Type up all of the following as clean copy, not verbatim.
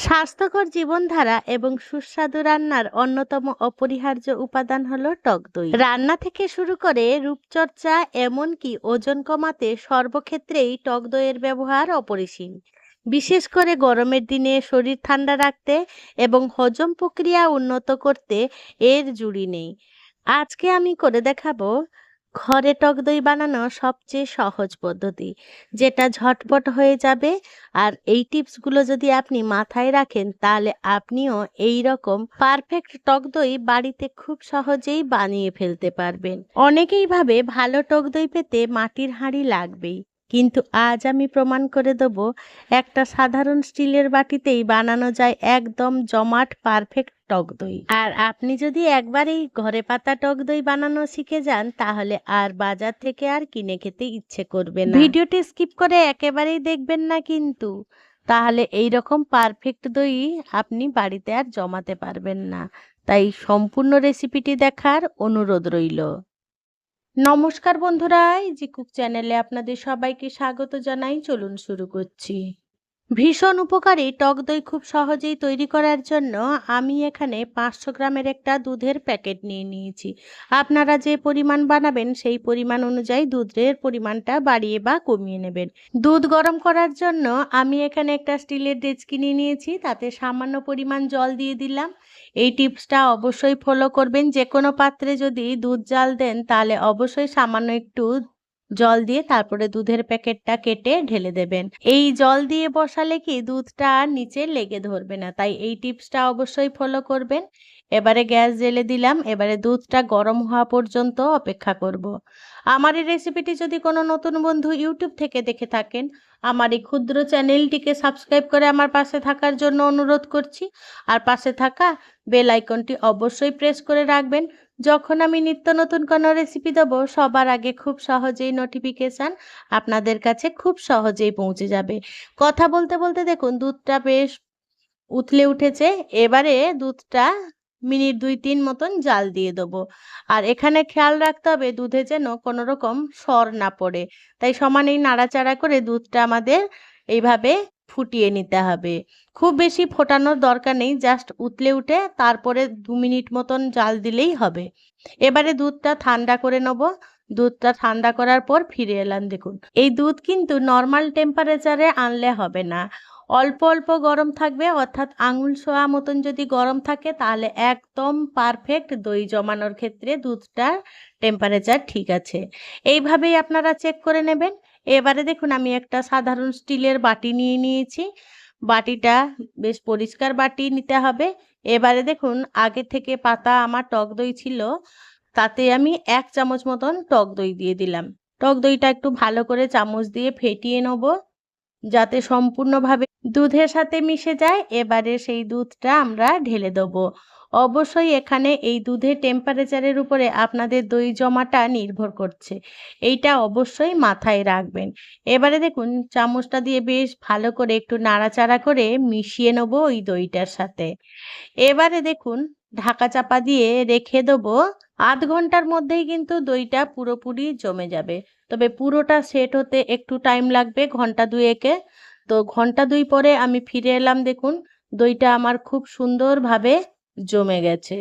স্বাস্থ্যকর জীবনধারা এবং সুস্বাদু রান্নার অন্যতম অপরিহার্য উপাদান হলো টক দই। রান্না থেকে শুরু করে রূপচর্চা এমনকি ওজন কমাতে সর্বক্ষেত্রেই টক দইয়ের ব্যবহার অপরিসীম। বিশেষ করে গরমের দিনে শরীর ঠান্ডা রাখতে এবং হজম প্রক্রিয়া উন্নত করতে এর জুড়ি নেই। আজকে আমি করে দেখাবো ঘরে টক দই বানানো সবচেয়ে সহজ পদ্ধতি, যেটা ঝটপট হয়ে যাবে। আর এই টিপসগুলো যদি আপনি মাথায় রাখেন তাহলে আপনিও এই রকম পারফেক্ট টক দই বাড়িতে খুব সহজেই বানিয়ে ফেলতে পারবেন। অনেকেই ভাবে ভালো টক দই পেতে মাটির হাঁড়ি লাগবেই, কিন্তু আজ আমি প্রমাণ করে দেব একটা সাধারণ স্টিলের বাটিতেই বানানো যায় একদম জমাট পারফেক্ট টক দই। আর আপনি যদি একবার এই ঘরে পাতা টক দই বানানো শিখে যান তাহলে আর বাজার থেকে আর কিনে খেতে ইচ্ছে করবে না। ভিডিওটি স্কিপ করে একেবারেই দেখবেন না কিন্তু, তাহলে এই রকম পারফেক্ট দই আপনি বাড়িতে আর জমাতে পারবেন না। তাই সম্পূর্ণ রেসিপিটি দেখার অনুরোধ রইল। নমস্কার বন্ধুরা, ইজি কুক চ্যানেলে আপনাদের সবাইকে স্বাগত জানাই। চলুন শুরু করছি। ভীষণ উপকারী টক দই খুব সহজেই তৈরি করার জন্য আমি এখানে 500 গ্রামের একটা দুধের প্যাকেট নিয়ে নিয়েছি। আপনারা যে পরিমাণ বানাবেন সেই পরিমাণ অনুযায়ী দুধের পরিমাণটা বাড়িয়ে বা কমিয়ে নেবেন। দুধ গরম করার জন্য আমি এখানে একটা স্টিলের ডেচকি নিয়ে নিয়েছি, তাতে সামান্য পরিমাণ জল দিয়ে দিলাম। এই টিপসটা অবশ্যই ফলো করবেন। যে কোনো পাত্রে যদি দুধ জাল দেন তাহলে অবশ্যই সামান্য একটু জল দিয়ে তারপরে দুধের প্যাকেটটা কেটে ঢেলে দেবেন। এই জল দিয়ে বসালে কি দুধটা নিচে লেগে ধরবে না, তাই এই টিপসটা অবশ্যই ফলো করবেন। এবারে গ্যাস জ্বেলে দিলাম। এবারে দুধটা গরম হওয়া পর্যন্ত অপেক্ষা করব। আমার এই রেসিপিটি যদি কোনো নতুন বন্ধু ইউটিউব থেকে দেখে থাকেন, আমার এই ক্ষুদ্র চ্যানেলটিকে সাবস্ক্রাইব করে আমার পাশে থাকার জন্য অনুরোধ করছি। আর পাশে থাকা বেল আইকনটি অবশ্যই প্রেস করে রাখবেন। যখন আমি নিত্য নতুন কোনো রেসিপি দেবো সবার আগে খুব সহজেই নোটিফিকেশান আপনাদের কাছে খুব সহজেই পৌঁছে যাবে। কথা বলতে বলতে দেখুন দুধটা বেশ উথলে উঠেছে। এবারে দুধটা মিনিট 2-3 মতন জাল দিয়ে দেবো। আর এখানে খেয়াল রাখতে হবে দুধে যেন কোনো রকম সর না পড়ে, তাই সমানেই নাড়াচাড়া করে দুধটা আমাদের এইভাবে ফুটিয়ে নিতে হবে। খুব বেশি ফোটানোর দরকার নেই, জাস্ট উতলে উঠে তারপরে 2 মিনিট মতন জাল দিলেই হবে। এবারে দুধটা ঠান্ডা করে নেব। দুধটা ঠান্ডা করার পর ফিরে এলাম। দেখুন এই দুধ কিন্তু নর্মাল টেম্পারেচারে আনলে হবে না, অল্প অল্প গরম থাকবে, অর্থাৎ আঙুল ছোঁয়া মতন যদি গরম থাকে তাহলে একদম পারফেক্ট দই জমানোর ক্ষেত্রে দুধটার টেম্পারেচার ঠিক আছে। এইভাবেই আপনারা চেক করে নেবেন। এবারে দেখুন আমি একটা সাধারণ স্টিলের বাটি নিয়ে নিয়েছি। বাটিটা বেশ পরিষ্কার বাটি নিতে হবে। এবারে দেখুন আগে থেকে পাতা আমার টক দই ছিল, তাতে আমি 1 চামচ মতন টক দই দিয়ে দিলাম। টক দইটা একটু ভালো করে চামচ দিয়ে ফেটিয়ে নেব যাতে সম্পূর্ণভাবে দুধের সাথে মিশে যায়। এবারে সেই দুধটা আমরা ঢেলে দেবো। অবশ্যই এখানে এই দুধের টেম্পারেচারের উপরে আপনাদের দই জমাটা নির্ভর করছে, এইটা অবশ্যই মাথায় রাখবেন। এবারে দেখুন চামচটা দিয়ে বেশ ভালো করে একটু নাড়াচাড়া করে মিশিয়ে নেব ওই দইটার সাথে। এবারে দেখুন ঢাকা চাপা দিয়ে রেখে দেবো। আধ ঘন্টার মধ্যেই কিন্তু দইটা পুরোপুরি জমে যাবে, তবে পুরোটা সেট হতে একটু টাইম লাগবে, ঘন্টা দুয়েকে। তো ঘন্টা 2 পরে আমি ফিরে এলাম। দেখুন দইটা আমার খুব সুন্দরভাবে জমে গেছে।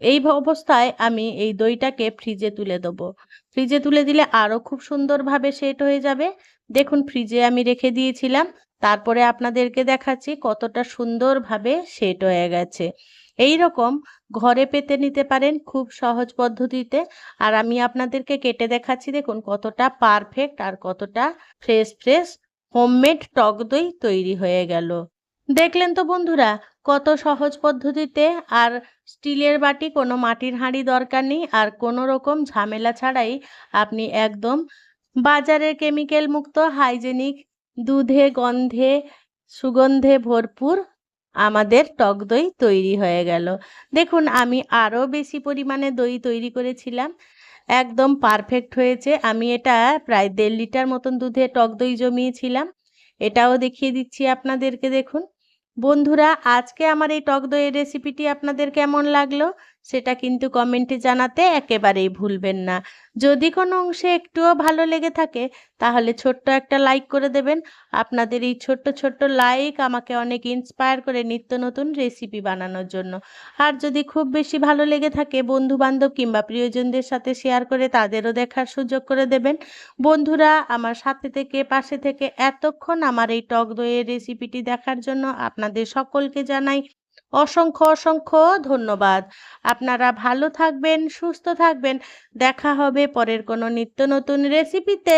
এই অবস্থায় আমি এই দইটাকে ফ্রিজে তুলে দেবো। ফ্রিজে তুলে দিলে আরও খুব সুন্দরভাবে সেট হয়ে যাবে। দেখুন ফ্রিজে আমি রেখে দিয়েছিলাম, তারপরে আপনাদেরকে দেখাচ্ছি কতটা সুন্দরভাবে সেট হয়ে গেছে। এই রকম ঘরে পেতে নিতে পারেন খুব সহজ পদ্ধতিতে। আর আমি আপনাদেরকে কেটে দেখাচ্ছি, দেখুন কতটা পারফেক্ট আর কতটা ফ্রেশ ফ্রেশ হোমমেড টক দই তৈরি হয়ে গেল। দেখলেন তো বন্ধুরা কত সহজ পদ্ধতিতে। আর স্টিলের বাটি, কোনো মাটির হাঁড়ি দরকার নেই, আর কোনো রকম ঝামেলা ছাড়াই আপনি একদম বাজারের কেমিক্যাল মুক্ত হাইজেনিক দুধে গন্ধে সুগন্ধে ভরপুর আমাদের টক দই তৈরি হয়ে গেল। দেখুন আমি আরও বেশি পরিমাণে দই তৈরি করেছিলাম, একদম পারফেক্ট হয়েছে। আমি এটা প্রায় 1.5 লিটার মতন দুধে টক দই জমিয়েছিলাম, এটাও দেখিয়ে দিচ্ছি আপনাদেরকে। দেখুন বন্ধুরা আজকে আমার এই টক দইয়ের রেসিপিটি আপনাদের কেমন লাগলো সেটা কিন্তু কমেন্টে জানাতে একেবারেই ভুলবেন না। যদি কোনো অংশে একটুও ভালো লেগে থাকে তাহলে ছোট্ট একটা লাইক করে দেবেন। আপনাদের এই ছোট্ট, ছোট্ট লাইক আমাকে অনেক ইন্সপায়ার করে নিত্য নতুন রেসিপি বানানোর জন্য। আর যদি খুব বেশি ভালো লেগে থাকে বন্ধু-বান্ধব কিংবা প্রিয়জনদের সাথে শেয়ার করে তাদেরও দেখার সুযোগ করে দেবেন। বন্ধুরা, আমার সাথে থেকে পাশে থেকে এতক্ষণ আমার এই টক দইয়ের রেসিপিটি দেখার জন্য আপনাদের সকলকে জানাই অসংখ্য, অসংখ্য ধন্যবাদ। আপনারা ভালো থাকবেন, সুস্থ থাকবেন। দেখা হবে পরের কোনো নিত্য নতুন রেসিপিতে।